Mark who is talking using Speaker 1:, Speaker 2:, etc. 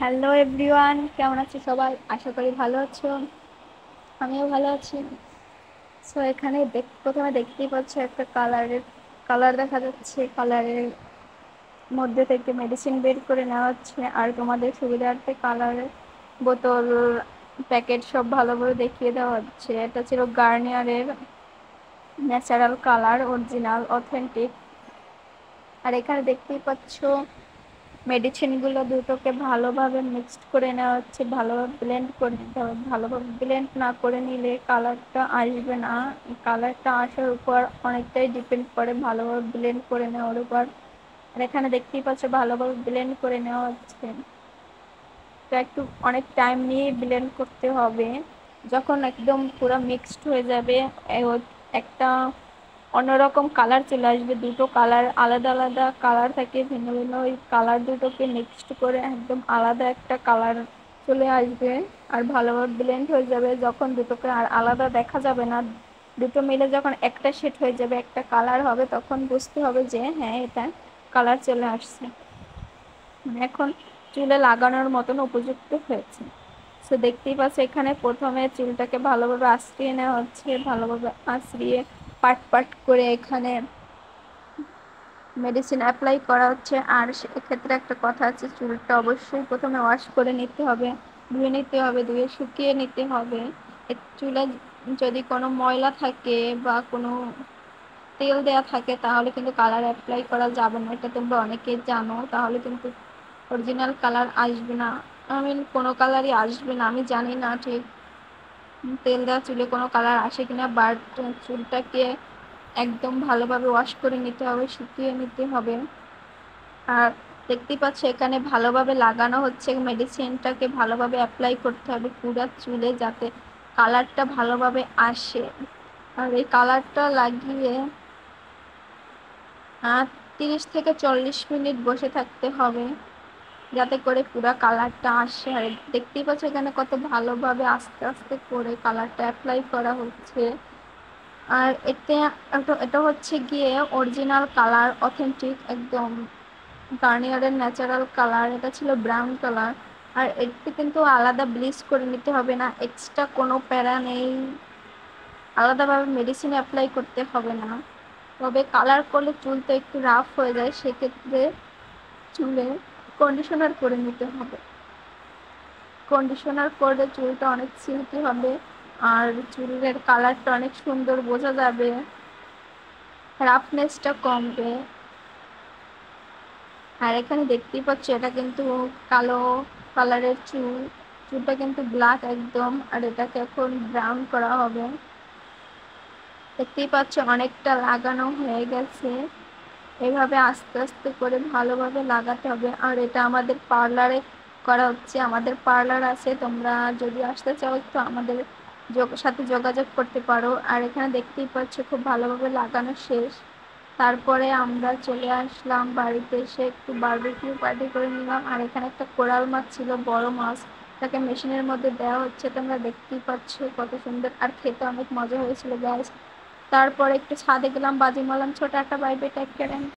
Speaker 1: Hello everyone, কেমন আছো সবাই? আশা করি ভালো আছো। আমিও ভালো আছি। সো এখানে প্রথমে দেখতেই পাচ্ছ একটা কালার দেখা যাচ্ছে। কালারের মধ্যে থেকে মেডিসিন বের করে নেওয়া হচ্ছে, আর তোমাদের সুবিধার্থে কালারের বোতল, প্যাকেট সব ভালোভাবে দেখিয়ে দেওয়া হচ্ছে। এটা ছিল গার্নিয়ারের ন্যাচারাল কালার, অরিজিনাল অথেন্টিক। আর এখানে দেখতেই পাচ্ছ মেডিসিনগুলো দুটোকে ভালোভাবে মিক্সড করে নেওয়া হচ্ছে, ভালোভাবে ব্লেন্ড করে নিতে হবে। ভালোভাবে ব্লেন্ড না করে নিলে কালারটা আসবে না। কালারটা আসার উপর অনেকটাই ডিপেন্ড করে ভালোভাবে ব্লেন্ড করে নেওয়ার উপর। আর এখানে দেখতেই পাচ্ছ ভালোভাবে ব্লেন্ড করে নেওয়া হচ্ছে। তো একটু অনেক টাইম নিয়ে ব্লেন্ড করতে হবে। যখন একদম পুরো মিক্সড হয়ে যাবে, একটা অন্যরকম কালার চলে আসবে। দুটো কালার আলাদা আলাদা কালার থাকে, ভিন্ন ভিন্ন। ওই কালার দুটোকে মিক্সড করে একদম আলাদা একটা কালার চলে আসবে, আর ভালোভাবে ব্লেন্ড হয়ে যাবে। যখন দুটোকে আর আলাদা দেখা যাবে না, দুটো মিলে যখন একটা শেড হয়ে যাবে, একটা কালার হবে, তখন বুঝতে হবে যে হ্যাঁ, এটা কালার চলে আসছে, মানে এখন চুলে লাগানোর মতন উপযুক্ত হয়েছে। সো দেখতেই পাচ্ছ এখানে প্রথমে চুলটাকে ভালোভাবে আঁচড়িয়ে নেওয়া হচ্ছে। ভালোভাবে আঁচড়িয়ে পাট পাট করে এখানে মেডিসিন অ্যাপ্লাই করা হচ্ছে। আর সেক্ষেত্রে একটা কথা আছে, চুলটা অবশ্যই প্রথমে ওয়াশ করে নিতে হবে, ধুয়ে নিতে হবে, ধুয়ে শুকিয়ে নিতে হবে। চুলে যদি কোনো ময়লা থাকে বা কোনো তেল দেওয়া থাকে, তাহলে কিন্তু কালার অ্যাপ্লাই করা যাবে না। এটা তোমরা অনেকেই জানো। তাহলে কিন্তু অরিজিনাল কালার আসবে না। কোনো কালারই আসবে না। আমি জানি না ঠিক তেল দেওয়া চুলে কোনো কালার আসে কিনা, বাট চুলটাকে একদম ভালোভাবে ওয়াশ করে নিতে হবে, শুকিয়ে নিতে হবে। আর দেখতেই পাচ্ছ এখানে ভালোভাবে লাগানো হচ্ছে। মেডিসিনটাকে ভালোভাবে অ্যাপ্লাই করতে হবে পুরো চুলে, যাতে কালারটা ভালোভাবে আসে। আর এই কালারটা লাগিয়ে 30 থেকে 40 মিনিট বসে থাকতে হবে, যাতে করে পুরো কালারটা আসে। আর দেখতেই পাচ্ছ এখানে কত ভালোভাবে আস্তে আস্তে করে কালারটা অ্যাপ্লাই করা হচ্ছে। আর এটা হচ্ছে গিয়ে অরিজিনাল কালার, অথেন্টিক একদম গার্নিয়ারের ন্যাচারাল কালার। এটা ছিল ব্রাউন কালার। আর এতে কিন্তু আলাদা ব্লিচ করে নিতে হবে না, এক্সট্রা কোনো প্যারা নেই, আলাদাভাবে মেডিসিন অ্যাপ্লাই করতে হবে না। তবে কালার করলে চুল তো একটু রাফ হয়ে যায়, সেক্ষেত্রে চুলে কন্ডিশনার করে নিতে হবে। কন্ডিশনার করলে চুলটা অনেক সিল্কি হবে, আর চুলের কালারটা অনেক সুন্দর বোঝা যাবে, রাফনেসটা কমবে। আর এখানে দেখতেই পাচ্ছ এটা কিন্তু কালো কালারের চুলটা কিন্তু ব্ল্যাক একদম। আর এটাকে এখন ব্রাউন করা হবে। দেখতেই পাচ্ছ অনেকটা লাগানো হয়ে গেছে। এভাবে আস্তে আস্তে করে ভালোভাবে লাগাতে হবে। আর এটা আমাদের পার্লারে করা হচ্ছে। আমাদের পার্লার আছে, তোমরা যদি আসতে চাও তো আমাদের সাথে যোগাযোগ করতে পারো। আর এখানে দেখতেই পাচ্ছ খুব ভালোভাবে লাগানো শেষ। তারপরে আমরা চলে আসলাম বাড়িতে, এসে একটু বারবিকিউ পার্টি করে নিলাম। আর এখানে একটা কোরাল মাছ ছিল, বড় মাছ, তাকে মেশিনের মধ্যে দেওয়া হচ্ছে। তোমরা দেখতেই পাচ্ছ কত সুন্দর, আর খেতে অনেক মজা হয়েছিল গাইস। তারপরে একটু ছাদে গেলাম, বাজি মারলাম। ছোট একটা বাইবে টেক কেয়ার।